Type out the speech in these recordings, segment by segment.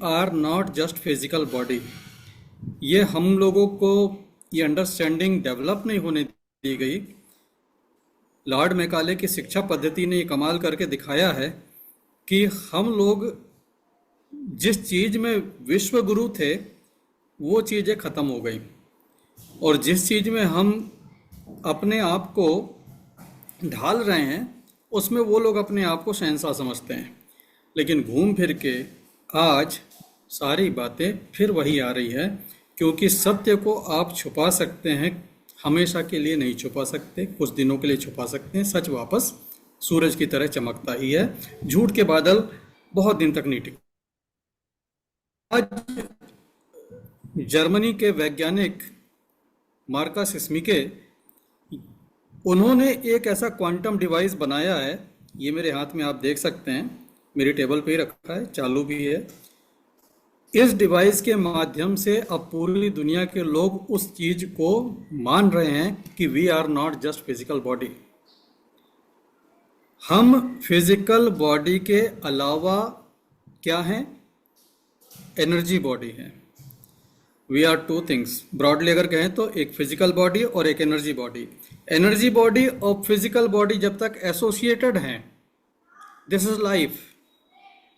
Are not just physical body. ये हम लोगों को ये अंडरस्टैंडिंग डेवलप नहीं होने दी गई। लॉर्ड मैकाले की शिक्षा पद्धति ने ये कमाल करके दिखाया है कि हम लोग जिस चीज में विश्व गुरु थे वो चीजें खत्म हो गई, और जिस चीज में हम अपने आप को ढाल रहे हैं उसमें वो लोग अपने आप को शहंशाह समझते हैं। लेकिन घूम फिर के आज सारी बातें फिर वही आ रही है, क्योंकि सत्य को आप छुपा सकते हैं, हमेशा के लिए नहीं छुपा सकते, कुछ दिनों के लिए छुपा सकते हैं। सच वापस सूरज की तरह चमकता ही है, झूठ के बादल बहुत दिन तक नहीं टिकते। आज जर्मनी के वैज्ञानिक मार्कस स्मिके, उन्होंने एक ऐसा क्वांटम डिवाइस बनाया है, ये मेरे हाथ में आप देख सकते हैं, मेरी टेबल पे ही रखा है, चालू भी है। इस डिवाइस के माध्यम से अब पूरी दुनिया के लोग उस चीज को मान रहे हैं कि we are not just physical body. हम फिजिकल बॉडी के अलावा क्या हैं? एनर्जी बॉडी है। We are two things, broadly अगर कहें तो एक फिजिकल बॉडी और एक एनर्जी बॉडी। एनर्जी बॉडी और फिजिकल बॉडी जब तक एसोसिएटेड हैं, this is life.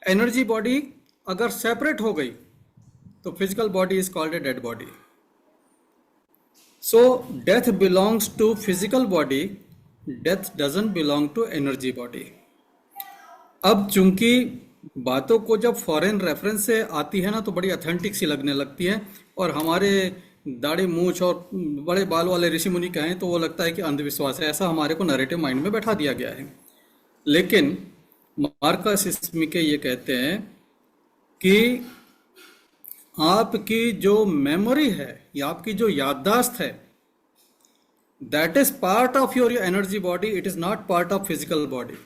Energy body अगर सेपरेट हो गई तो physical body is called a dead body. So death belongs to physical body, death doesn't belong to energy body. अब चूंकि बातों को जब फॉरेन रेफरेंस से आती है ना तो बड़ी ऑथेंटिक सी लगने लगती है, और हमारे दाढ़ी मूछ और बड़े बाल वाले ऋषि मुनि कहें तो वो लगता है कि अंधविश्वास है, ऐसा हमारे को नैरेटिव माइंड में बैठा दिया गया है। लेकिन मार्कस स्मिके ये कहते हैं कि आपकी जो मेमोरी है या आपकी जो याददाश्त है, that is part of your energy body, it is not part of physical body.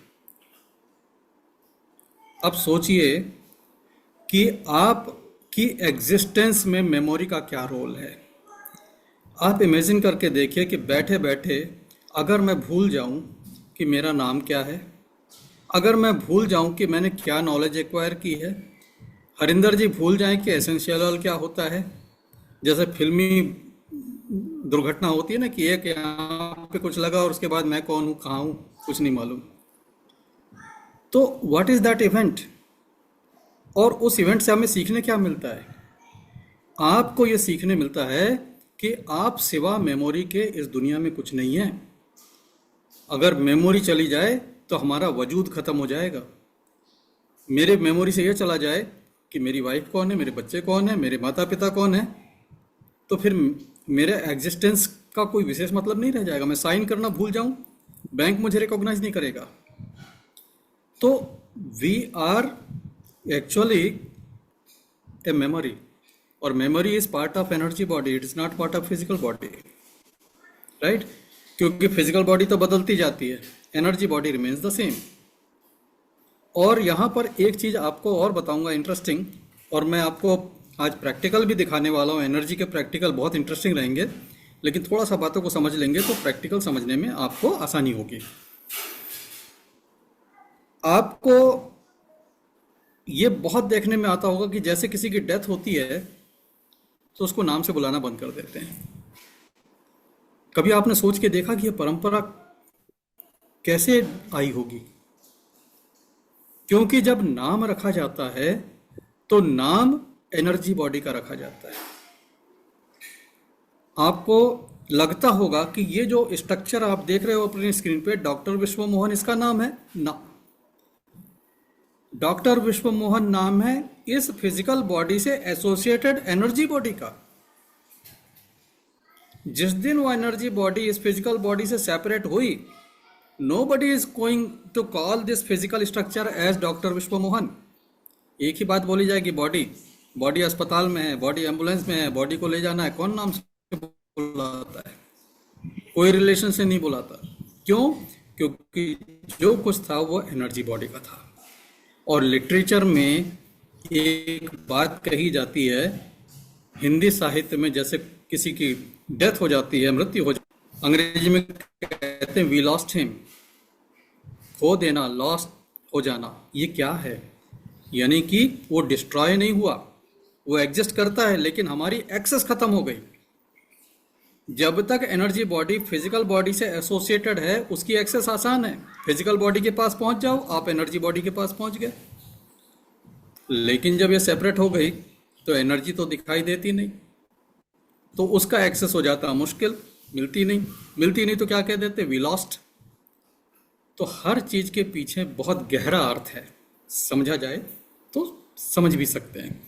अब सोचिए कि आपकी एग्जिस्टेंस में मेमोरी का क्या रोल है। आप इमेजिन करके देखिए कि बैठे बैठे अगर मैं भूल जाऊं कि मेरा नाम क्या है, अगर मैं भूल जाऊं कि मैंने क्या नॉलेज एक्वायर की है, हरिंदर जी भूल जाएं कि एसेंशियल ऑयल क्या होता है, जैसे फिल्मी दुर्घटना होती है ना कि एक यहाँ पे कुछ लगा और उसके बाद मैं कौन हूँ, कहाँ हूँ, कुछ नहीं मालूम। तो व्हाट इज दैट इवेंट? और उस इवेंट से हमें सीखने क्या मिलता है? आपको ये सीखने मिलता है कि आप सिवा मेमोरी के इस दुनिया में कुछ नहीं है। अगर मेमोरी चली जाए तो हमारा वजूद खत्म हो जाएगा। मेरे मेमोरी से ये चला जाए कि मेरी वाइफ कौन है, मेरे बच्चे कौन है, मेरे माता पिता कौन है, तो फिर मेरे एग्जिस्टेंस का कोई विशेष मतलब नहीं रह जाएगा। मैं साइन करना भूल जाऊं, बैंक मुझे रिकॉग्नाइज नहीं करेगा। तो we are actually a memory, और memory is part of energy body, it is not part of physical body, right? क्योंकि फिजिकल बॉडी तो बदलती जाती है, energy body remains the same. और यहाँ पर एक चीज़ आपको और बताऊंगा इंटरेस्टिंग, और मैं आपको आज प्रैक्टिकल भी दिखाने वाला हूँ। एनर्जी के प्रैक्टिकल बहुत इंटरेस्टिंग रहेंगे, लेकिन थोड़ा सा बातों को समझ लेंगे तो प्रैक्टिकल समझने में आपको आसानी होगी। आपको ये बहुत देखने में आता होगा कि जैसे किसी की डेथ होती है तो उसको नाम से बुलाना बंद कर देते हैं। कभी आपने सोच के देखा कि ये परंपरा कैसे आई होगी? क्योंकि जब नाम रखा जाता है तो नाम एनर्जी बॉडी का रखा जाता है। आपको लगता होगा कि ये जो स्ट्रक्चर आप देख रहे हो अपनी स्क्रीन पे, डॉक्टर विश्व मोहन इसका नाम है ना? डॉक्टर विश्व मोहन नाम है इस फिजिकल बॉडी से एसोसिएटेड एनर्जी बॉडी का। जिस दिन वो एनर्जी बॉडी इस फिजिकल बॉडी से सेपरेट हुई, nobody is going to call this physical structure as doctor विश्व मोहन। एक ही बात बोली जाएगी, बॉडी अस्पताल में है, बॉडी एम्बुलेंस में है, बॉडी को ले जाना है। कौन नाम से बुलाता है? कोई रिलेशन से नहीं बुलाता। क्यों? क्योंकि जो कुछ था वो एनर्जी बॉडी का था। और लिटरेचर में एक बात कही जाती है, हिंदी साहित्य में, जैसे किसी की डेथ हो जाती है, मृत्यु हो जाती है, अंग्रेजी में कहते हैं वी लॉस्ट हिम, खो देना, लॉस्ट हो जाना। ये क्या है? यानी कि वो डिस्ट्रॉय नहीं हुआ, वो एग्जिस्ट करता है, लेकिन हमारी एक्सेस खत्म हो गई। जब तक एनर्जी बॉडी फिजिकल बॉडी से एसोसिएटेड है, उसकी एक्सेस आसान है। फिजिकल बॉडी के पास पहुंच जाओ, आप एनर्जी बॉडी के पास पहुंच गए। लेकिन जब ये सेपरेट हो गई तो एनर्जी तो दिखाई देती नहीं, तो उसका एक्सेस हो जाता मुश्किल, मिलती नहीं। मिलती नहीं तो क्या कह देते, वी लॉस्ट। तो हर चीज के पीछे बहुत गहरा अर्थ है, समझा जाए तो समझ भी सकते हैं।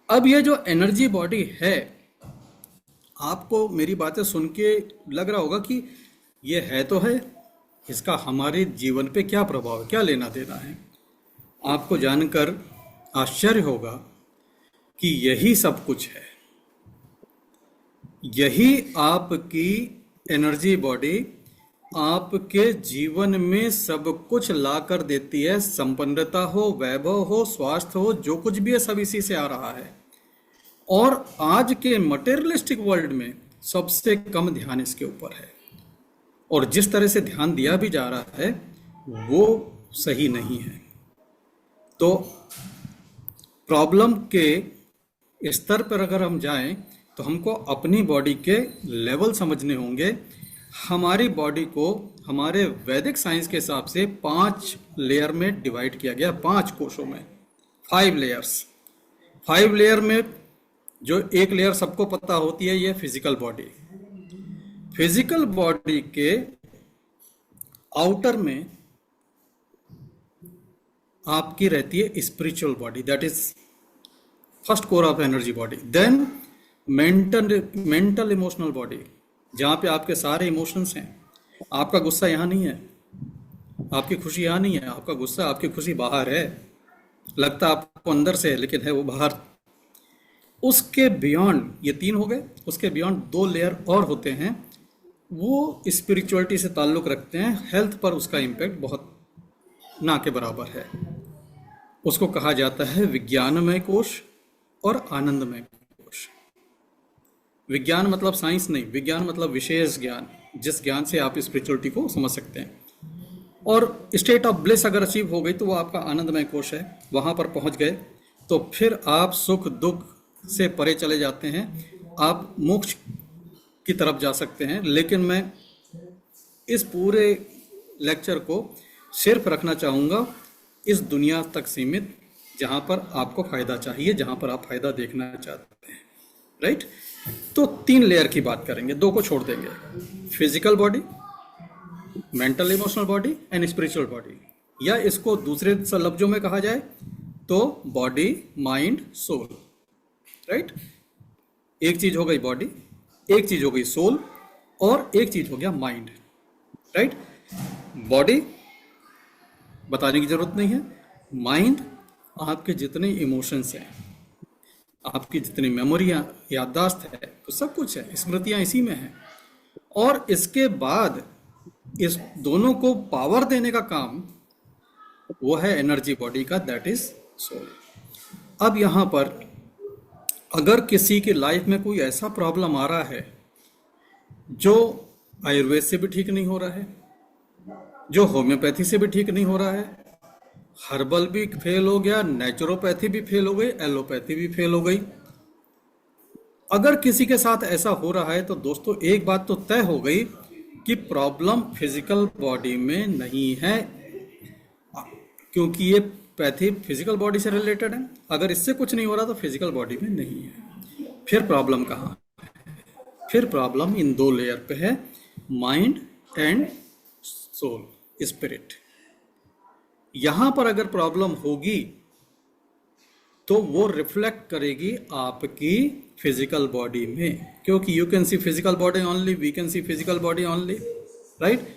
अब ये जो एनर्जी बॉडी है, आपको मेरी बातें सुन के लग रहा होगा कि ये है तो है, इसका हमारे जीवन पे क्या प्रभाव है, क्या लेना देना है। आपको जानकर आश्चर्य होगा कि यही सब कुछ है। यही आपकी एनर्जी बॉडी आपके जीवन में सब कुछ ला कर देती है। संपन्नता हो, वैभव हो, स्वास्थ्य हो, जो कुछ भी है सब इसी से आ रहा है। और आज के मटेरियलिस्टिक वर्ल्ड में सबसे कम ध्यान इसके ऊपर है, और जिस तरह से ध्यान दिया भी जा रहा है वो सही नहीं है। तो प्रॉब्लम के स्तर पर अगर हम जाएं तो हमको अपनी बॉडी के लेवल समझने होंगे। हमारी बॉडी को हमारे वैदिक साइंस के हिसाब से 5 लेयर में डिवाइड किया गया, 5 कोशों में, 5 लेयर्स। 5 लेयर में जो एक लेयर सबको पता होती है, ये फिजिकल बॉडी। फिजिकल बॉडी के आउटर में आपकी रहती है spiritual body, that is first core of energy body. Then mental emotional body, जहां पे आपके सारे इमोशंस हैं। आपका गुस्सा यहां नहीं है, आपकी खुशी यहां नहीं है, आपका गुस्सा, आपकी खुशी बाहर है। लगता आपको अंदर से है, लेकिन है वो बाहर। उसके बियॉन्ड, ये 3 हो गए, उसके बियॉन्ड 2 लेयर और होते हैं, वो स्पिरिचुअलिटी से ताल्लुक रखते हैं। हेल्थ पर उसका इम्पैक्ट बहुत ना के बराबर है। उसको कहा जाता है विज्ञानमय कोश और आनंदमय कोश। विज्ञान मतलब साइंस नहीं, विज्ञान मतलब विशेष ज्ञान, जिस ज्ञान से आप स्पिरिचुअलिटी को समझ सकते हैं। और स्टेट ऑफ ब्लिस अगर अचीव हो गई तो वो आपका आनंदमय कोश है। वहां पर पहुंच गए तो फिर आप सुख दुख से परे चले जाते हैं, आप मोक्ष की तरफ जा सकते हैं। लेकिन मैं इस पूरे लेक्चर को सिर्फ रखना चाहूँगा इस दुनिया तक सीमित, जहाँ पर आपको फ़ायदा चाहिए, जहाँ पर आप फ़ायदा देखना चाहते हैं, राइट। तो 3 लेयर की बात करेंगे, 2 को छोड़ देंगे, physical body, mental emotional body and spiritual body. या इसको दूसरे लफ्जों में कहा जाए तो बॉडी, माइंड, सोल, राइट। एक चीज हो गई बॉडी, एक चीज हो गई सोल, और एक चीज हो गया माइंड, राइट। बॉडी बताने की जरूरत नहीं है। माइंड आपके जितने इमोशंस हैं, आपकी जितनी मेमोरियां, याददाश्त है, तो सब कुछ है, स्मृतियां इसी में हैं। और इसके बाद इस दोनों को पावर देने का काम वो है एनर्जी बॉडी का, दैट इज सोल। अब यहां पर अगर किसी की लाइफ में कोई ऐसा प्रॉब्लम आ रहा है जो आयुर्वेद से भी ठीक नहीं हो रहा है, जो होम्योपैथी से भी ठीक नहीं हो रहा है, हर्बल भी फेल हो गया, नेचुरोपैथी भी फेल हो गई, एलोपैथी भी फेल हो गई, अगर किसी के साथ ऐसा हो रहा है तो दोस्तों एक बात तो तय हो गई कि प्रॉब्लम फिजिकल बॉडी में नहीं है, क्योंकि ये पैथी फिजिकल बॉडी से रिलेटेड है। अगर इससे कुछ नहीं हो रहा तो फिजिकल बॉडी में नहीं है। फिर प्रॉब्लम कहाँ है? फिर प्रॉब्लम इन 2 लेयर पे है, माइंड एंड सोल, स्पिरिट। यहां पर अगर प्रॉब्लम होगी तो वो रिफ्लेक्ट करेगी आपकी फिजिकल बॉडी में, क्योंकि you can see physical body only, we can see physical body only, right.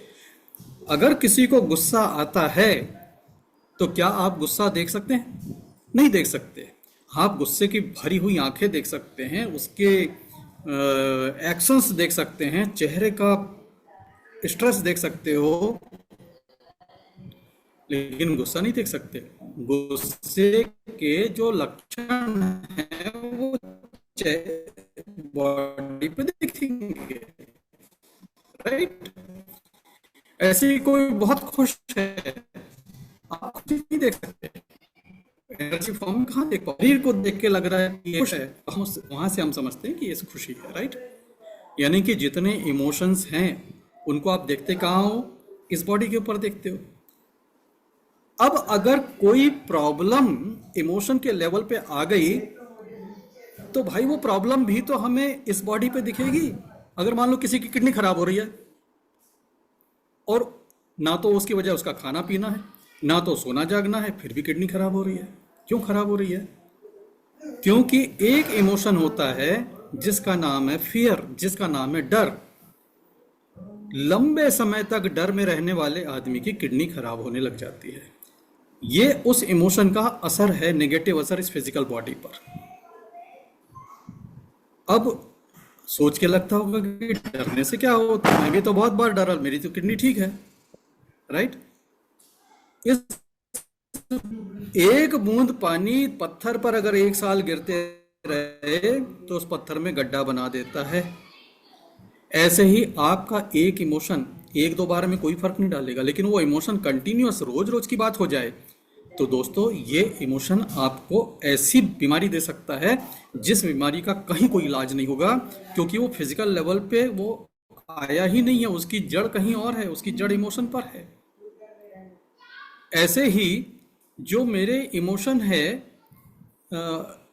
अगर किसी को गुस्सा आता है तो क्या आप गुस्सा देख सकते हैं? नहीं देख सकते। आप गुस्से की भरी हुई आंखें देख सकते हैं, उसके एक्शंस देख सकते हैं, चेहरे का स्ट्रेस देख सकते हो, लेकिन गुस्सा नहीं देख सकते। गुस्से के जो लक्षण हैं वो बॉडी पे दिखेंगे, राइट। ऐसे ही कोई बहुत खुश है, आप खुशी नहीं देख सकते, एनर्जी फॉर्म में कहाँ देख पाओ? शरीर को देख के लग रहा है कि ये खुश है, वहां से हम समझते हैं कि ये खुशी है, राइट? यानी कि जितने इमोशंस हैं उनको आप देखते कहाँ हो? इस बॉडी के ऊपर देखते हो। अब अगर कोई प्रॉब्लम इमोशन के लेवल पे आ गई तो भाई वो प्रॉब्लम भी तो हमें इस बॉडी पे दिखेगी। अगर मान लो किसी की किडनी खराब हो रही है और ना तो उसकी वजह उसका खाना पीना है, ना तो सोना जागना है, फिर भी किडनी खराब हो रही है। क्यों खराब हो रही है? क्योंकि एक इमोशन होता है जिसका नाम है फियर, जिसका नाम है डर। लंबे समय तक डर में रहने वाले आदमी की किडनी खराब होने लग जाती है। ये उस इमोशन का असर है, नेगेटिव असर इस फिजिकल बॉडी पर। अब सोच के लगता होगा कि डरने से क्या होता है, मैं भी तो बहुत बार डरा, मेरी तो किडनी ठीक है, राइट? इस एक बूंद पानी पत्थर पर अगर 1 साल गिरते रहे तो उस पत्थर में गड्ढा बना देता है। ऐसे ही आपका एक इमोशन 1-2 बार में कोई फर्क नहीं डालेगा, लेकिन वो इमोशन कंटिन्यूअस रोज रोज की बात हो जाए तो दोस्तों ये इमोशन आपको ऐसी बीमारी दे सकता है जिस बीमारी का कहीं कोई इलाज नहीं होगा, क्योंकि वो फिजिकल लेवल पे वो आया ही नहीं है, उसकी जड़ कहीं और है, उसकी जड़ इमोशन पर है। ऐसे ही जो मेरे इमोशन है,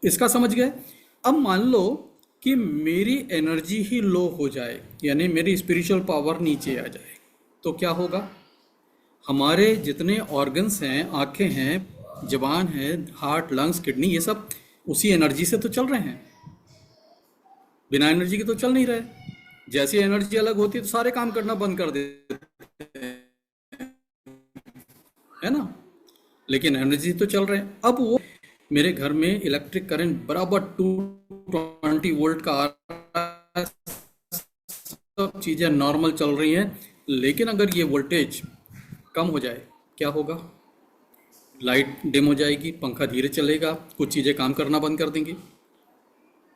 इसका समझ गए। अब मान लो कि मेरी एनर्जी ही लो हो जाए, यानी मेरी स्पिरिचुअल पावर नीचे आ जाए, तो क्या होगा? हमारे जितने ऑर्गन्स हैं, आंखें हैं, जबान है, हार्ट, लंग्स, किडनी, ये सब उसी एनर्जी से तो चल रहे हैं, बिना एनर्जी के तो चल नहीं रहे। जैसी एनर्जी अलग होती है तो सारे काम करना बंद कर देते है ना, लेकिन एनर्जी तो चल रहे हैं। अब वो मेरे घर में इलेक्ट्रिक करंट बराबर 220 वोल्ट का आ रहा है, सब चीजें नॉर्मल चल रही हैं, लेकिन अगर ये वोल्टेज कम हो जाए क्या होगा? लाइट डिम हो जाएगी, पंखा धीरे चलेगा, कुछ चीजें काम करना बंद कर देंगी।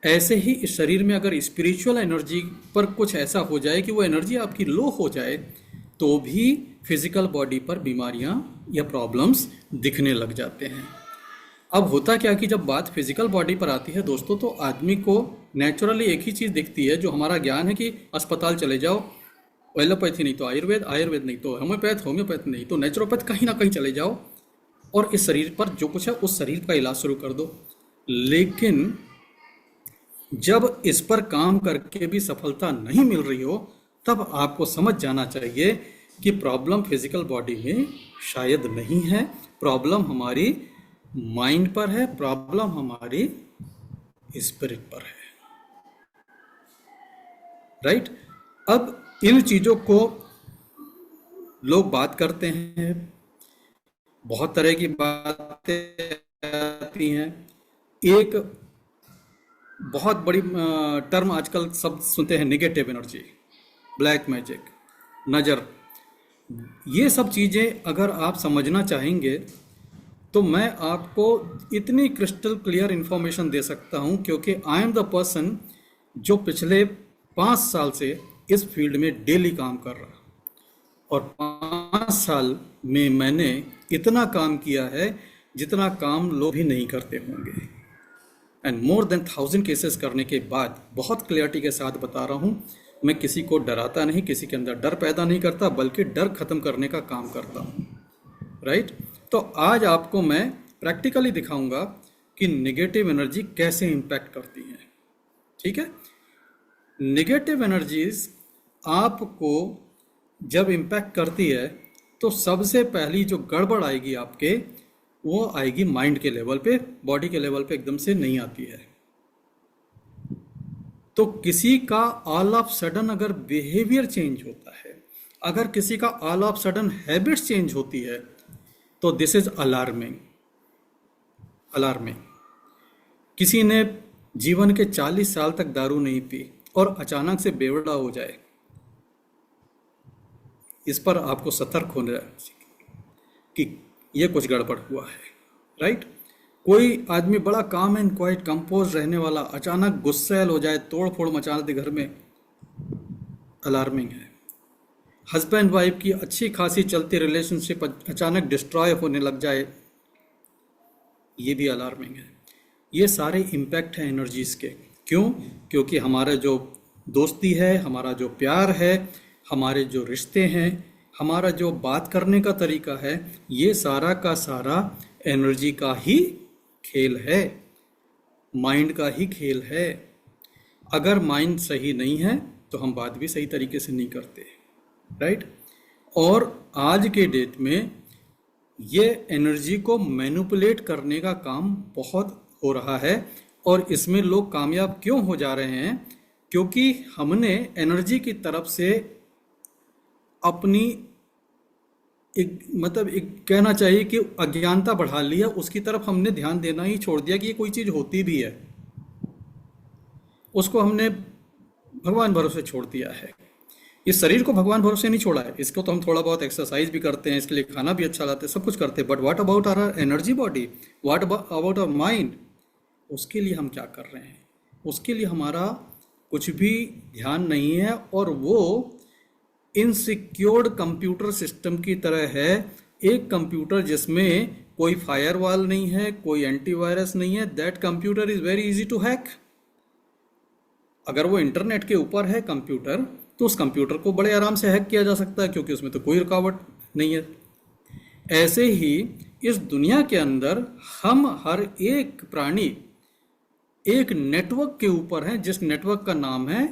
ऐसे ही इस शरीर में अगर स्पिरिचुअल एनर्जी पर कुछ ऐसा हो जाए कि वो एनर्जी आपकी लो हो जाए तो भी फिजिकल बॉडी पर बीमारियां या प्रॉब्लम्स दिखने लग जाते हैं। अब होता क्या कि जब बात फिजिकल बॉडी पर आती है दोस्तों, तो आदमी को नेचुरली एक ही चीज़ दिखती है, जो हमारा ज्ञान है कि अस्पताल चले जाओ, एलोपैथी नहीं तो आयुर्वेद, आयुर्वेद नहीं तो होम्योपैथ, होम्योपैथ नहीं तो नेचुरोपैथ, कहीं ना कहीं चले जाओ और इस शरीर पर जो कुछ है उस शरीर का इलाज शुरू कर दो। लेकिन जब इस पर काम करके भी सफलता नहीं मिल रही हो, तब आपको समझ जाना चाहिए कि प्रॉब्लम फिजिकल बॉडी में शायद नहीं है, प्रॉब्लम हमारी माइंड पर है, प्रॉब्लम हमारी स्पिरिट पर है, राइट? अब इन चीजों को लोग बात करते हैं, बहुत तरह की बातें आती हैं। एक बहुत बड़ी टर्म आजकल सब सुनते हैं, नेगेटिव एनर्जी, ब्लैक मैजिक, नजर। ये सब चीजें अगर आप समझना चाहेंगे तो मैं आपको इतनी क्रिस्टल क्लियर इंफॉर्मेशन दे सकता हूं, क्योंकि आई एम द पर्सन जो पिछले 5 साल से इस फील्ड में डेली काम कर रहा, और 5 साल में मैंने इतना काम किया है जितना काम लोग भी नहीं करते होंगे। एंड मोर देन 1000 केसेस करने के बाद बहुत क्लियरिटी के साथ बता रहा हूँ, मैं किसी को डराता नहीं, किसी के अंदर डर पैदा नहीं करता, बल्कि डर खत्म करने का काम करता हूँ, राइट? तो आज आपको मैं प्रैक्टिकली दिखाऊंगा कि नेगेटिव एनर्जी कैसे इम्पैक्ट करती है, ठीक है? नेगेटिव एनर्जीज आपको जब इम्पैक्ट करती है तो सबसे पहली जो गड़बड़ आएगी आपके, वो आएगी माइंड के लेवल पे, बॉडी के लेवल पे एकदम से नहीं आती है। तो किसी का ऑल ऑफ सडन अगर बिहेवियर चेंज होता है, अगर किसी का all of sudden habits change होती है, तो दिस इज अलार्मिंग। अलार्मिंग। किसी ने जीवन के 40 साल तक दारू नहीं पी और अचानक से बेवड़ा हो जाए, इस पर आपको सतर्क होना कि ये कुछ गड़बड़ हुआ है, राइट? कोई आदमी बड़ा काम एंड क्वाइट कंपोज रहने वाला अचानक गुस्सैल हो जाए, तोड़ फोड़ मचा दे घर में, अलार्मिंग है। हस्बैंड वाइफ की अच्छी खासी चलती रिलेशनशिप अचानक डिस्ट्रॉय होने लग जाए, ये भी अलार्मिंग है। ये सारे इम्पैक्ट हैं एनर्जीज के। क्यों? क्योंकि हमारा जो दोस्ती है, हमारा जो प्यार है, हमारे जो रिश्ते हैं, हमारा जो बात करने का तरीका है, ये सारा का सारा एनर्जी का ही खेल है, माइंड का ही खेल है। अगर माइंड सही नहीं है तो हम बात भी सही तरीके से नहीं करते, राइट? और आज के डेट में ये एनर्जी को मैनिपुलेट करने का काम बहुत हो रहा है, और इसमें लोग कामयाब क्यों हो जा रहे हैं? क्योंकि हमने एनर्जी की तरफ से अपनी एक कहना चाहिए कि अज्ञानता बढ़ा लिया, उसकी तरफ हमने ध्यान देना ही छोड़ दिया कि ये कोई चीज़ होती भी है, उसको हमने भगवान भरोसे छोड़ दिया है। इस शरीर को भगवान भरोसे नहीं छोड़ा है, इसको तो हम थोड़ा बहुत एक्सरसाइज भी करते हैं, इसके लिए खाना भी अच्छा लाते हैं, सब कुछ करते हैं, but what about our energy body, what about our mind? उसके लिए हम क्या कर रहे हैं? उसके लिए हमारा कुछ भी ध्यान नहीं है, और वो इनसिक्योर्ड कंप्यूटर सिस्टम की तरह है। एक कंप्यूटर जिसमें कोई फायरवॉल नहीं है, कोई एंटीवायरस नहीं है, that computer is very easy to hack. अगर वो इंटरनेट के ऊपर है कंप्यूटर, तो उस कंप्यूटर को बड़े आराम से हैक किया जा सकता है, क्योंकि उसमें तो कोई रुकावट नहीं है। ऐसे ही इस दुनिया के अंदर हम हर एक प्राणी एक नेटवर्क के ऊपर है, जिस नेटवर्क का नाम है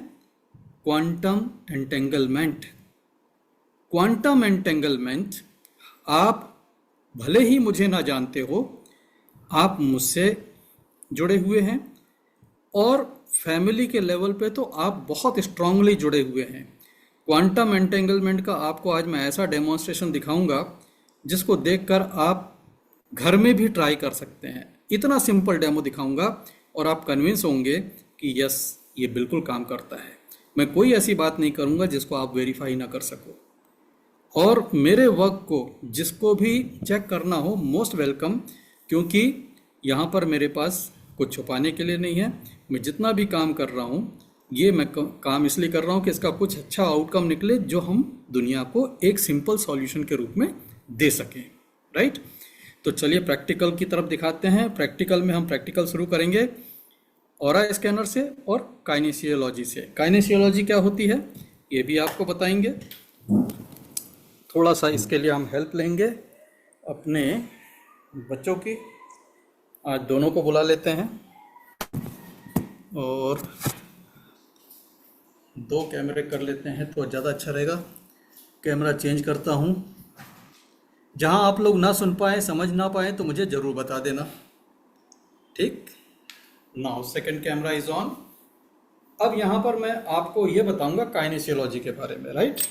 क्वांटम एंटेंगलमेंट। क्वांटम एंटेंगलमेंट, आप भले ही मुझे ना जानते हो, आप मुझसे जुड़े हुए हैं, और फैमिली के लेवल पे तो आप बहुत स्ट्रांगली जुड़े हुए हैं। क्वांटम एंटेंगलमेंट का आपको आज मैं ऐसा डेमोन्स्ट्रेशन दिखाऊंगा जिसको देखकर आप घर में भी ट्राई कर सकते हैं। इतना सिंपल डेमो दिखाऊंगा और आप कन्विंस होंगे कि यस, ये बिल्कुल काम करता है। मैं कोई ऐसी बात नहीं करूंगा जिसको आप वेरीफाई ना कर सको, और मेरे वर्क को जिसको भी चेक करना हो, मोस्ट वेलकम, क्योंकि यहाँ पर मेरे पास कुछ छुपाने के लिए नहीं है। मैं जितना भी काम कर रहा हूँ, ये मैं काम इसलिए कर रहा हूँ कि इसका कुछ अच्छा आउटकम निकले, जो हम दुनिया को एक सिंपल सॉल्यूशन के रूप में दे सकें, राइट? तो चलिए प्रैक्टिकल की तरफ दिखाते हैं। प्रैक्टिकल में हम प्रैक्टिकल शुरू करेंगे ऑरा स्कैनर से और काइनेसियोलॉजी से। काइनेसियोलॉजी क्या होती है ये भी आपको बताएंगे। थोड़ा सा इसके लिए हम हेल्प लेंगे अपने बच्चों की। आज दोनों को बुला लेते हैं और 2 कैमरे कर लेते हैं तो ज़्यादा अच्छा रहेगा। कैमरा चेंज करता हूँ। जहाँ आप लोग ना सुन पाए, समझ ना पाए, तो मुझे ज़रूर बता देना, ठीक? Now second camera is on. अब यहाँ पर मैं आपको ये बताऊंगा काइनेसियोलॉजी के बारे में, राइट?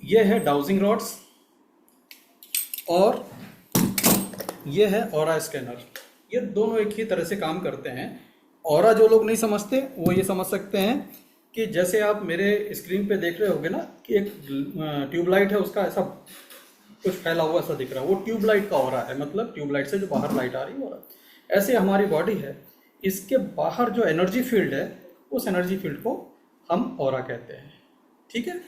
ये है डाउजिंग रॉड्स और ये है ऑरा स्कैनर। ये दोनों एक ही तरह से काम करते हैं। ऑरा जो लोग नहीं समझते वो ये समझ सकते हैं कि जैसे आप मेरे स्क्रीन पे देख रहे होगे ना कि एक ट्यूबलाइट है, उसका ऐसा कुछ फैला हुआ ऐसा दिख रहा है, वो ट्यूबलाइट का ऑरा है, मतलब ट्यूबलाइट से जो बाहर लाइट आ रही है ऑरा। ऐसे हमारी बॉडी है, इसके बाहर जो एनर्जी फील्ड है, उस एनर्जी फील्ड को हम ऑरा कहते हैं, ठीक है?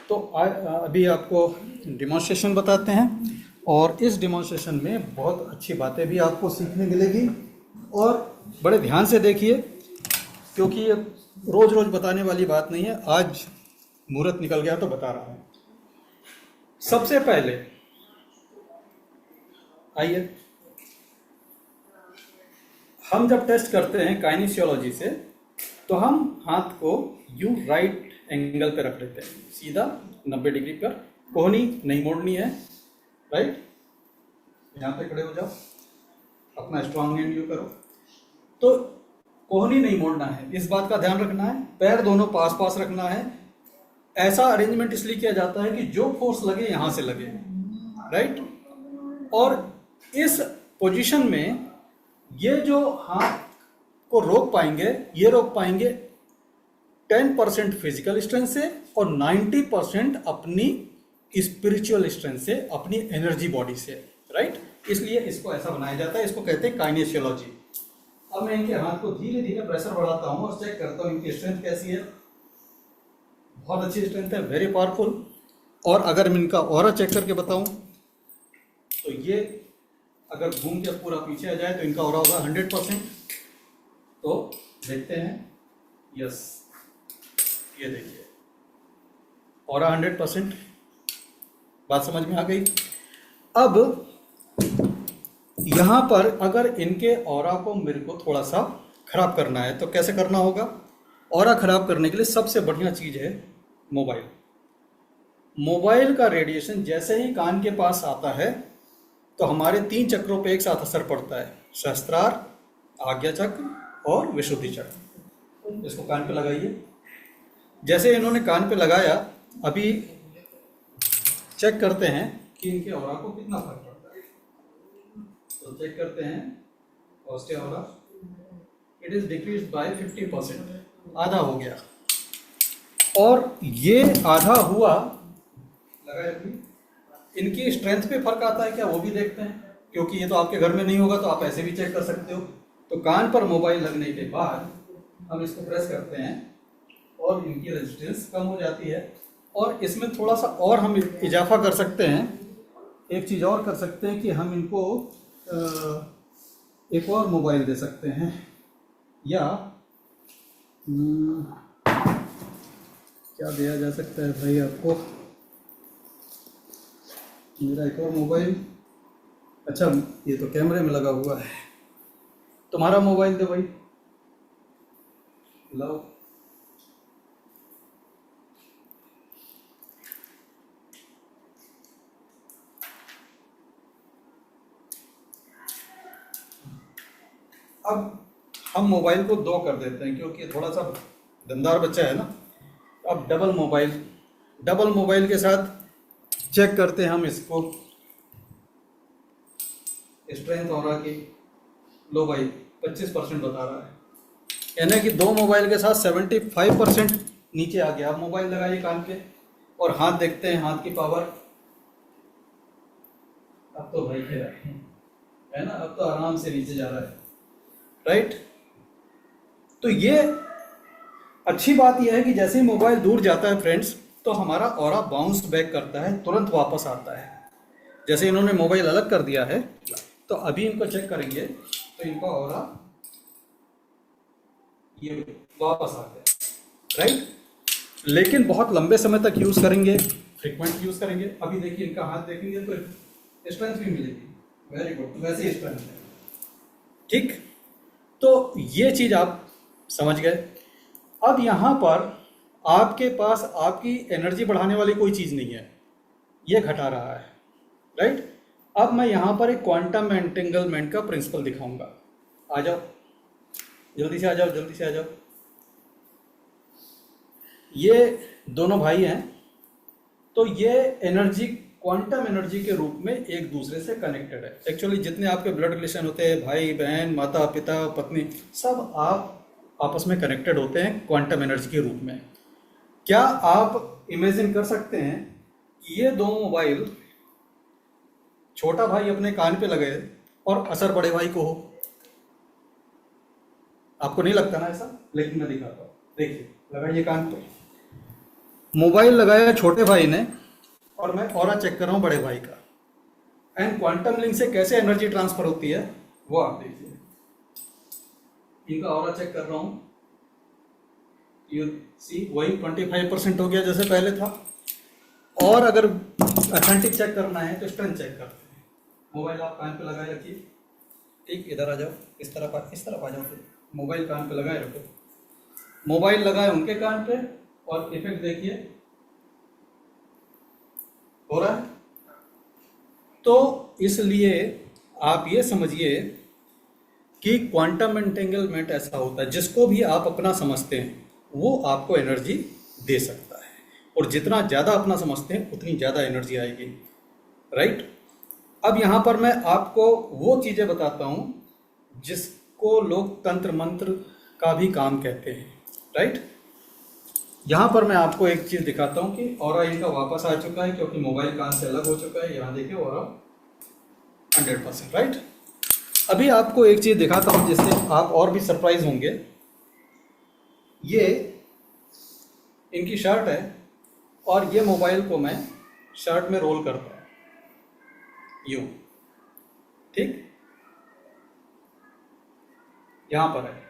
तो अभी आपको डिमॉन्स्ट्रेशन बताते हैं, और इस डिमॉन्स्ट्रेशन में बहुत अच्छी बातें भी आपको सीखने मिलेगी, और बड़े ध्यान से देखिए क्योंकि ये रोज रोज बताने वाली बात नहीं है। आज मुहूर्त निकल गया तो बता रहा हूं। सबसे पहले आइए, हम जब टेस्ट करते हैं काइनेसियोलॉजी से, तो हम हाथ को यूं राइट एंगल पे रख लेते हैं, सीधा 90 डिग्री पर। कोहनी नहीं मोड़नी है, राइट? यहाँ पे खड़े हो जाओ, अपना स्ट्रॉन्ग हैंड यू करो। तो कोहनी नहीं मोड़ना है, इस बात का ध्यान रखना है। पैर दोनों पास पास रखना है। ऐसा अरेंजमेंट इसलिए किया जाता है कि जो फोर्स लगे यहाँ से लगे, राइट? और इस पोजीशन में ये जो हाथ को रोक पाएंगे, ये रोक पाएंगे 10% फिजिकल स्ट्रेंथ से और 90% अपनी स्पिरिचुअल स्ट्रेंथ से, अपनी एनर्जी बॉडी से, राइट? इसलिए इसको ऐसा बनाया जाता है, इसको कहते हैं काइनेसियोलॉजी। अब मैं इनके हाथ को धीरे धीरे प्रेशर बढ़ाता हूँ और चेक करता हूँ इनकी स्ट्रेंथ कैसी है। बहुत अच्छी स्ट्रेंथ है, वेरी पावरफुल। और अगर मैं इनका ऑरा चेक करके बताऊं तो ये अगर घूम के पूरा पीछे आ जाए तो इनका ऑरा होगा 100%। तो देखते हैं, यस, ये देखिए ऑरा 100%। बात समझ में आ गई। अब यहाँ पर अगर इनके ऑरा को मेरे को थोड़ा सा खराब करना है तो कैसे करना होगा? ऑरा खराब करने के लिए सबसे बढ़िया चीज है मोबाइल। मोबाइल का रेडिएशन जैसे ही कान के पास आता है तो हमारे 3 चक्रों पे एक साथ असर पड़ता है, सहस्त्रार, आज्ञा चक्र और विशुद्धि चक्र। इसको कान पे लगाइए। जैसे इन्होंने कान पे लगाया, अभी चेक करते हैं कि इनके ऑरा को कितना फर्क पड़ता है। तो चेक करते हैं, positive aura, it is decrease by 50%, आधा हो गया। और ये आधा हुआ, लगा अभी इनकी स्ट्रेंथ पे फर्क आता है क्या, वो भी देखते हैं, क्योंकि ये तो आपके घर में नहीं होगा तो आप ऐसे भी चेक कर सकते हो। तो कान पर मोबाइल लगने के बाद हम इसको प्रेस करते हैं और इनकी रेजिस्टेंस कम हो जाती है। और इसमें थोड़ा सा और हम इजाफा कर सकते हैं, एक चीज़ और कर सकते हैं कि हम इनको एक और मोबाइल दे सकते हैं, या क्या दिया जा सकता है भाई आपको, मेरा एक और मोबाइल, अच्छा ये तो कैमरे में लगा हुआ है, तुम्हारा मोबाइल दो भाई, लाओ। अब हम मोबाइल को 2 कर देते हैं क्योंकि थोड़ा सा दमदार बच्चा है ना। अब डबल मोबाइल के साथ चेक करते हैं हम इसको, स्ट्रेंथ ऑरा की। लो भाई 25% बता रहा है, यानी कि 2 मोबाइल के साथ 75% नीचे आ गया। अब मोबाइल लगाइए कान पे और हाथ देखते हैं, हाथ की पावर। अब तो भाई है ना, अब तो आराम से नीचे जा रहा है, राइट। तो ये अच्छी बात यह है कि जैसे ही मोबाइल दूर जाता है फ्रेंड्स, तो हमारा ऑरा बाउंस बैक करता है, तुरंत वापस आता है। जैसे इन्होंने मोबाइल अलग कर दिया है, तो अभी इनको चेक करेंगे तो इनका ऑरा ये वापस आ गया, राइट। लेकिन बहुत लंबे समय तक यूज करेंगे, फ्रिक्वेंट यूज करेंगे। अभी देखिए इनका हाथ देखेंगे तो स्ट्रेंथ भी मिलेगी, वेरी गुड, वैसे ही स्ट्रेंथ है, ठीक। तो ये चीज आप समझ गए। अब यहां पर आपके पास आपकी एनर्जी बढ़ाने वाली कोई चीज नहीं है, ये घटा रहा है, राइट। अब मैं यहां पर एक क्वांटम एंटेंगलमेंट का प्रिंसिपल दिखाऊंगा। आ जाओ, जल्दी से आ जाओ, जल्दी से आ जाओ। ये दोनों भाई हैं, तो ये एनर्जी क्वांटम एनर्जी के रूप में एक दूसरे से कनेक्टेड है। एक्चुअली जितने आपके ब्लड रिलेशन होते हैं, भाई बहन, माता पिता पत्नी, सब आप आपस में कनेक्टेड होते हैं क्वांटम एनर्जी के रूप में। क्या आप इमेजिन कर सकते हैं कि ये 2 मोबाइल छोटा भाई अपने कान पे लगे और असर बड़े भाई को हो? आपको नहीं लगता ना ऐसा, लेकिन मैं दिखाता हूँ। देखिए, लगाइए कान पे, मोबाइल लगाया छोटे भाई ने और मैं ऑरा चेक कर रहा हूँ बड़े भाई का, एंड क्वांटम लिंक से कैसे एनर्जी ट्रांसफर होती है वो आप देखिए। इनका ऑरा चेक कर रहा हूँ, यू सी वही 25% हो गया जैसे पहले था। और अगर अथेंटिक चेक करना है तो स्ट्रेंथ चेक करते हैं। मोबाइल आप कान पे लगाए रखिए, ठीक, इधर आ जाओ, इस तरफ आ जाओ, फिर मोबाइल कान पे लगाए रखो। मोबाइल लगाए उनके कान पे और इफेक्ट देखिए हो रहा है। तो इसलिए आप ये समझिए कि क्वांटम एंटेंगलमेंट ऐसा होता है, जिसको भी आप अपना समझते हैं वो आपको एनर्जी दे सकता है, और जितना ज़्यादा अपना समझते हैं उतनी ज़्यादा एनर्जी आएगी, राइट। अब यहाँ पर मैं आपको वो चीज़ें बताता हूँ जिसको लोग तंत्र मंत्र का भी काम कहते हैं, राइट। यहाँ पर मैं आपको एक चीज़ दिखाता हूँ कि ऑरा इनका वापस आ चुका है क्योंकि मोबाइल कान से अलग हो चुका है। यहाँ देखिए ऑरा 100%, राइट। अभी आपको एक चीज़ दिखाता हूँ जिससे आप और भी सरप्राइज होंगे। ये इनकी शर्ट है और ये मोबाइल को मैं शर्ट में रोल करता हूँ यूँ, ठीक। यहाँ पर है।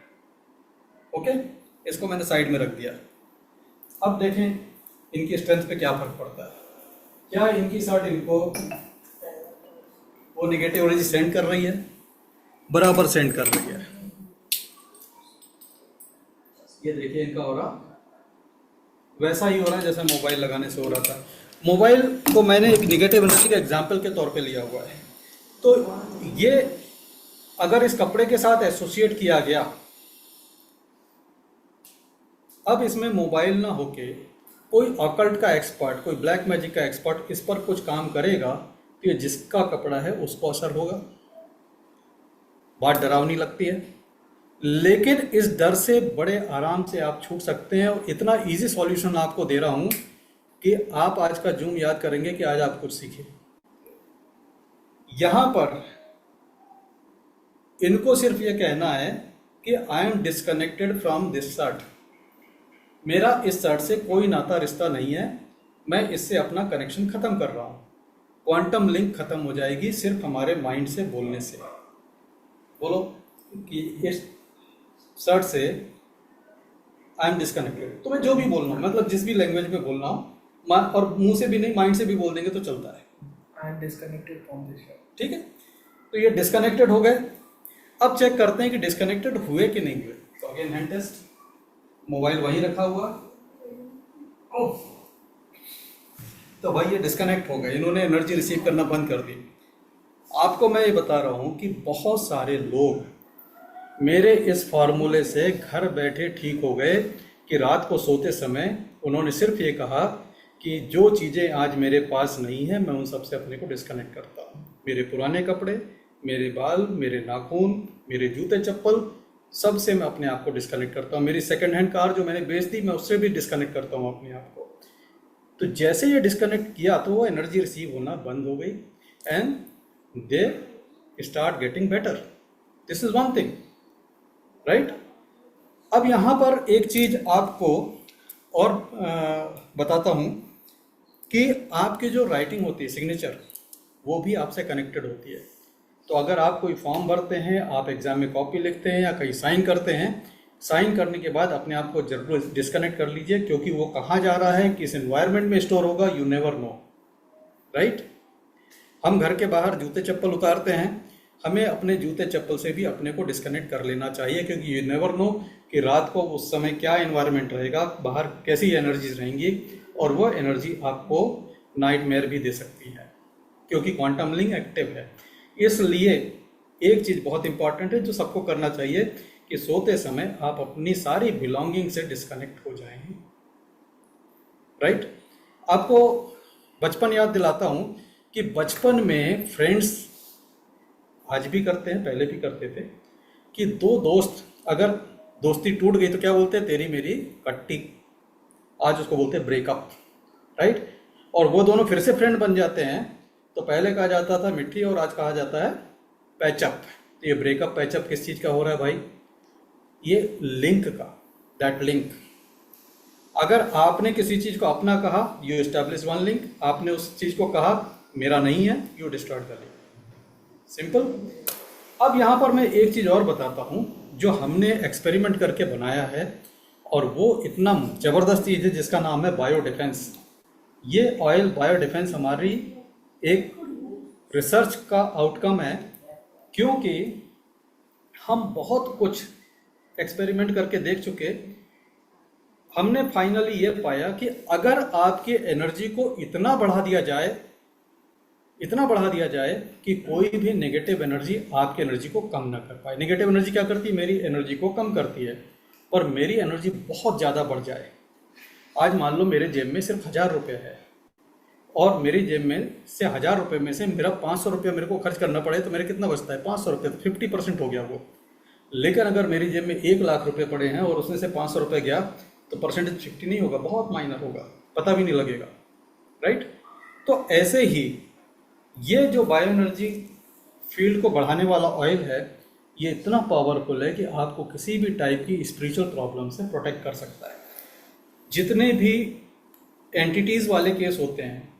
ओके, इसको मैंने साइड में रख दिया। अब देखें इनकी स्ट्रेंथ पे क्या फर्क पड़ता है। क्या इनकी शर्ट इनको वो निगेटिव एनर्जी सेंड कर रही है? बराबर सेंड कर रही है। ये देखिए इनका हो रहा वैसा ही हो रहा है जैसे मोबाइल लगाने से हो रहा था। मोबाइल को मैंने एक निगेटिव एनर्जी के एग्जाम्पल के तौर पे लिया हुआ है। तो ये अगर इस कपड़े के साथ एसोसिएट किया गया, अब इसमें मोबाइल ना होके कोई ऑकल्ट का एक्सपर्ट, कोई ब्लैक मैजिक का एक्सपर्ट इस पर कुछ काम करेगा तो ये जिसका कपड़ा है उसको असर होगा। बात डरावनी लगती है, लेकिन इस डर से बड़े आराम से आप छूट सकते हैं। और इतना इजी सॉल्यूशन आपको दे रहा हूं कि आप आज का जूम याद करेंगे कि आज आप कुछ सीखे। यहां पर इनको सिर्फ ये कहना है कि I am disconnected from this shirt. मेरा इस शर्ट से कोई नाता रिश्ता नहीं है, मैं इससे अपना कनेक्शन खत्म कर रहा हूं। क्वांटम लिंक खत्म हो जाएगी सिर्फ हमारे माइंड से बोलने से। बोलो कि इस शर्ट से आई एम डिस्कनेक्टेड। तो मैं जो भी बोल रहा हूँ, मतलब जिस भी लैंग्वेज में बोल रहा हूँ, और मुंह से भी नहीं माइंड से भी बोल देंगे तो चलता है। I am disconnected from this shirt. ठीक है, तो ये डिस्कनेक्टेड हो गए। अब चेक करते हैं कि डिस्कनेक्टेड हुए कि नहीं हुए। तो अगेन हैंड टेस्ट, मोबाइल वहीं रखा हुआ, ओह, तो भाई ये डिस्कनेक्ट हो गए, इन्होंने एनर्जी रिसीव करना बंद कर दी। आपको मैं ये बता रहा हूँ कि बहुत सारे लोग मेरे इस फार्मूले से घर बैठे ठीक हो गए कि रात को सोते समय उन्होंने सिर्फ ये कहा कि जो चीज़ें आज मेरे पास नहीं है मैं उन सबसे अपने को डिस्कनेक्ट करता हूँ। मेरे पुराने कपड़े, मेरे बाल, मेरे नाखून, मेरे जूते चप्पल, सब से मैं अपने आप को डिस्कनेक्ट करता हूँ। मेरी सेकंड हैंड कार जो मैंने बेच दी, मैं उससे भी डिस्कनेक्ट करता हूँ अपने आप को। तो जैसे ये डिस्कनेक्ट किया तो वो एनर्जी रिसीव होना बंद हो गई and they start getting better. This is one thing, right. अब यहाँ पर एक चीज आपको और बताता हूँ कि आपकी जो राइटिंग होती है, सिग्नेचर, वो भी आपसे कनेक्टेड होती है। तो अगर आप कोई फॉर्म भरते हैं, आप एग्जाम में कॉपी लिखते हैं या कहीं साइन करते हैं, साइन करने के बाद अपने आप को जरूर डिस्कनेक्ट कर लीजिए, क्योंकि वो कहाँ जा रहा है, किस एनवायरनमेंट में स्टोर होगा, यू नेवर नो, राइट। हम घर के बाहर जूते चप्पल उतारते हैं, हमें अपने जूते चप्पल से भी अपने को डिस्कनेक्ट कर लेना चाहिए, क्योंकि यू नेवर नो कि रात को उस समय क्या एनवायरनमेंट रहेगा, बाहर कैसी एनर्जीज रहेंगी, और वो एनर्जी आपको नाइटमेयर भी दे सकती है, क्योंकि क्वांटम लिंक एक्टिव है। इसलिए एक चीज़ बहुत इंपॉर्टेंट है जो सबको करना चाहिए कि सोते समय आप अपनी सारी बिलोंगिंग से डिस्कनेक्ट हो जाएं, राइट। आपको बचपन याद दिलाता हूं कि बचपन में फ्रेंड्स, आज भी करते हैं, पहले भी करते थे, कि दो दोस्त अगर दोस्ती टूट गई तो क्या बोलते हैं, तेरी मेरी कट्टी। आज उसको बोलते हैं ब्रेकअप, राइट। और वो दोनों फिर से फ्रेंड बन जाते हैं तो पहले कहा जाता था मिट्टी और आज कहा जाता है पैचअप। तो ये ब्रेकअप पैचअप किस चीज़ का हो रहा है भाई, ये लिंक का, दैट लिंक। अगर आपने किसी चीज़ को अपना कहा, यू एस्टैब्लिश वन लिंक, आपने उस चीज़ को कहा मेरा नहीं है, you destroy the link, simple. अब यहाँ पर मैं एक चीज़ और बताता हूँ जो हमने एक्सपेरिमेंट करके बनाया है, और वो इतना ज़बरदस्त चीज़ है जिसका नाम है बायो डिफेंस। ये ऑयल बायो डिफेंस हमारी एक रिसर्च का आउटकम है, क्योंकि हम बहुत कुछ एक्सपेरिमेंट करके देख चुके। हमने फाइनली ये पाया कि अगर आपकी एनर्जी को इतना बढ़ा दिया जाए, इतना बढ़ा दिया जाए कि कोई भी नेगेटिव एनर्जी आपकी एनर्जी को कम ना कर पाए। नेगेटिव एनर्जी क्या करती है, मेरी एनर्जी को कम करती है, पर मेरी एनर्जी बहुत ज़्यादा बढ़ जाए। आज मान लो मेरे जेब में सिर्फ 1000 रुपये है, और मेरी जेब में से 1000 रुपये में से मेरा 500 रुपये मेरे को खर्च करना पड़े, तो मेरे कितना बचता है, 500 रुपये, तो 50% हो गया वो। लेकिन अगर मेरी जेब में 1 लाख रुपये पड़े हैं और उसमें से 500 रुपये गया, तो परसेंटेज 50 नहीं होगा, बहुत माइनर होगा, पता भी नहीं लगेगा, राइट। तो ऐसे ही ये जो बायो एनर्जी फील्ड को बढ़ाने वाला ऑयल है, ये इतना पावरफुल है कि आपको किसी भी टाइप की स्पिरिचुअल प्रॉब्लम से प्रोटेक्ट कर सकता है। जितने भी एंटिटीज़ वाले केस होते हैं,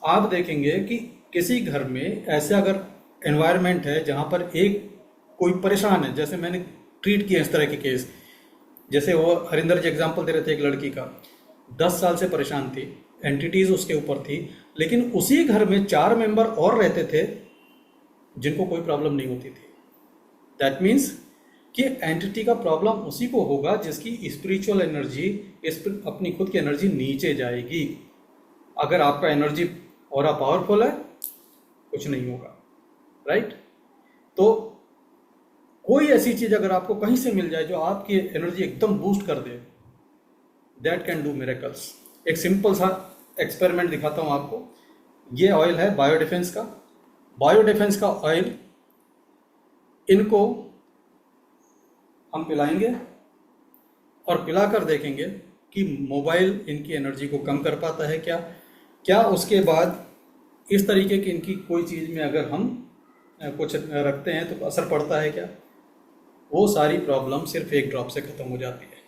आप देखेंगे कि किसी घर में ऐसे अगर एनवायरनमेंट है जहाँ पर एक कोई परेशान है, जैसे मैंने ट्रीट किए इस तरह के केस। जैसे वो हरिंदर जी एग्जांपल दे रहे थे एक लड़की का, 10 साल से परेशान थी, एंटिटीज उसके ऊपर थी, लेकिन उसी घर में 4 मेंबर और रहते थे जिनको कोई प्रॉब्लम नहीं होती थी। दैट मीन्स कि एंटिटी का प्रॉब्लम उसी को होगा जिसकी स्पिरिचुअल एनर्जी, अपनी खुद की एनर्जी नीचे जाएगी। अगर आपका एनर्जी ऑरा पावरफुल है, कुछ नहीं होगा, राइट? तो कोई ऐसी चीज अगर आपको कहीं से मिल जाए जो आपकी एनर्जी एकदम बूस्ट कर दे, दैट कैन डू मिरेकल्स। एक सिंपल सा एक्सपेरिमेंट दिखाता हूं आपको। ये ऑयल है बायोडिफेंस का। बायोडिफेंस का ऑयल इनको हम पिलाएंगे और पिलाकर देखेंगे कि मोबाइल इनकी एनर्जी को कम कर पाता है क्या उसके बाद इस तरीके की इनकी कोई चीज़ में अगर हम कुछ रखते हैं तो असर पड़ता है क्या? वो सारी प्रॉब्लम सिर्फ एक ड्रॉप से ख़त्म हो जाती है,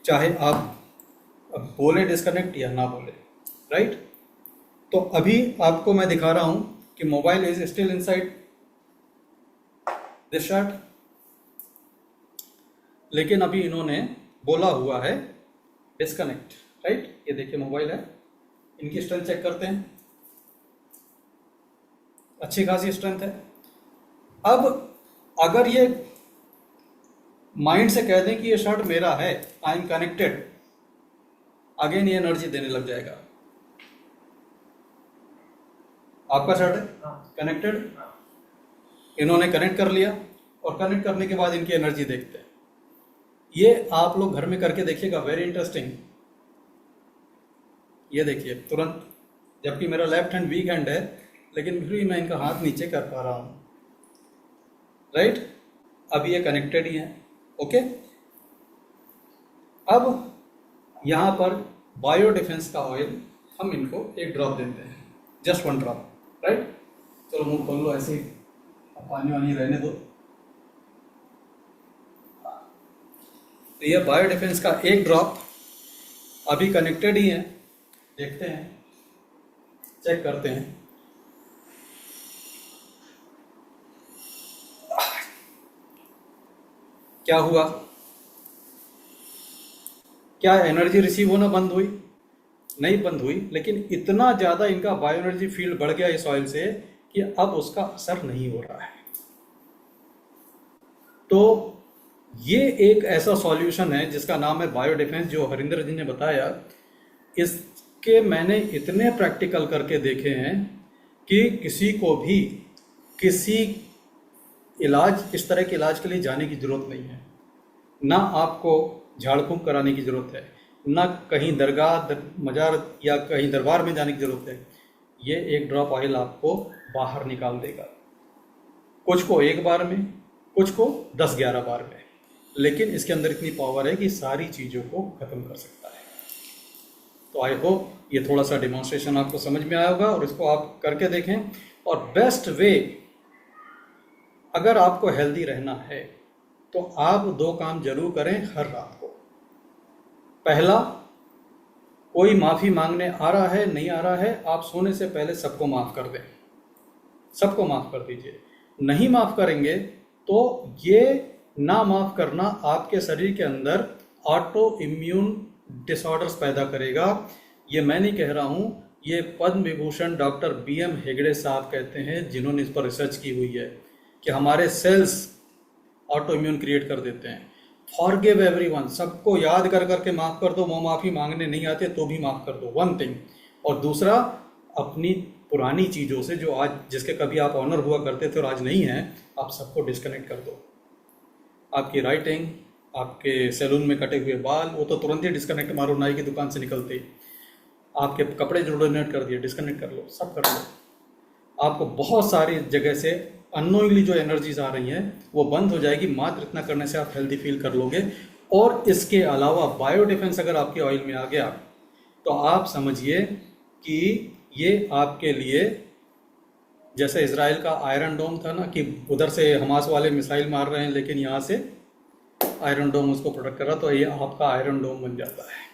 चाहे आप बोले डिस्कनेक्ट या ना बोले, राइट? तो अभी आपको मैं दिखा रहा हूँ कि mobile is still inside this shirt, लेकिन अभी इन्होंने बोला हुआ है डिस्कनेक्ट, राइट? ये देखिए मोबाइल है, इनकी स्ट्रेंथ चेक करते हैं, अच्छी खासी स्ट्रेंथ है। अब अगर ये माइंड से कह दें कि ये शर्ट मेरा है, आई एम कनेक्टेड, अगेन ये एनर्जी देने लग जाएगा। आपका शर्ट है कनेक्टेड, इन्होंने कनेक्ट कर लिया और कनेक्ट करने के बाद इनकी एनर्जी देखते हैं। ये आप लोग घर में करके देखिएगा, वेरी इंटरेस्टिंग। ये देखिए तुरंत, जबकि मेरा लेफ्ट हैंड वीक हैंड है, लेकिन फिर भी मैं इनका हाथ नीचे कर पा रहा हूं, राइट? अभी ये कनेक्टेड ही है, ओके? अब यहां पर बायो डिफेंस का ऑयल हम इनको एक ड्रॉप देते हैं, जस्ट 1 ड्रॉप, राइट? चलो मुंह खोल लो, ऐसे ही पानी वानी रहने दो। तो ये बायो डिफेंस का 1 ड्रॉप अभी कनेक्टेड ही है, देखते हैं, चेक करते हैं। क्या हुआ? क्या एनर्जी रिसीव होना बंद हुई? नहीं बंद हुई, लेकिन इतना ज्यादा इनका बायो एनर्जी फील्ड बढ़ गया इस ऑयल से कि अब उसका असर नहीं हो रहा है। तो ये एक ऐसा सॉल्यूशन है जिसका नाम है बायो डिफेंस, जो हरिंदर जी ने बताया। इसके मैंने इतने प्रैक्टिकल करके देखे हैं कि किसी को भी किसी इलाज, इस तरह के इलाज के लिए जाने की जरूरत नहीं है, ना आपको झाड़ फूंक कराने की जरूरत है, ना कहीं दरगाह मजार या कहीं दरबार में जाने की जरूरत है। ये 1 ड्रॉप ऑयल आपको बाहर निकाल देगा, कुछ को 1 बार में, कुछ को 10-11 बार में, लेकिन इसके अंदर इतनी पावर है कि सारी चीज़ों को खत्म कर सकता है। तो आई होप ये थोड़ा सा डिमॉन्स्ट्रेशन आपको समझ में आया होगा और इसको आप करके देखें। और बेस्ट वे, अगर आपको हेल्दी रहना है तो आप 2 काम जरूर करें हर रात को। पहला, कोई माफ़ी मांगने आ रहा है नहीं आ रहा है, आप सोने से पहले सबको माफ़ कर दें, सबको माफ़ कर दीजिए। नहीं माफ़ करेंगे तो ये ना माफ़ करना आपके शरीर के अंदर ऑटो इम्यून डिसऑर्डर्स पैदा करेगा। ये मैं नहीं कह रहा हूँ, ये पद्म विभूषण डॉक्टर BM हेगड़े साहब कहते हैं, जिन्होंने इस पर रिसर्च की हुई है कि हमारे सेल्स ऑटो इम्यून क्रिएट कर देते हैं। फॉरगिव एवरीवन, सबको याद कर करके माफ़ कर दो, वो माफ़ी मांगने नहीं आते तो भी माफ़ कर दो, 1 थिंग। और दूसरा, अपनी पुरानी चीज़ों से जो आज, जिसके कभी आप ऑनर हुआ करते थे और आज नहीं है, आप सबको डिस्कनेक्ट कर दो। आपकी राइटिंग, आपके सैलून में कटे हुए बाल, वो तो तुरंत ही डिस्कनेक्ट मारो, नाई की दुकान से निकलते ही। आपके कपड़े जो डोनेट कर दिए, डिस्कनेक्ट कर लो, सब कर लो। आपको बहुत सारी जगह से अननोइंगली जो एनर्जीज आ रही हैं वो बंद हो जाएगी। मात्र इतना करने से आप हेल्दी फील कर लोगे। और इसके अलावा बायो डिफेंस अगर आपके ऑयल में आ गया तो आप समझिए कि ये आपके लिए, जैसे इजराइल का आयरन डोम था ना, कि उधर से हमास वाले मिसाइल मार रहे हैं लेकिन यहाँ से आयरन डोम उसको प्रोटेक्ट कर रहा, तो ये आपका आयरन डोम बन जाता है।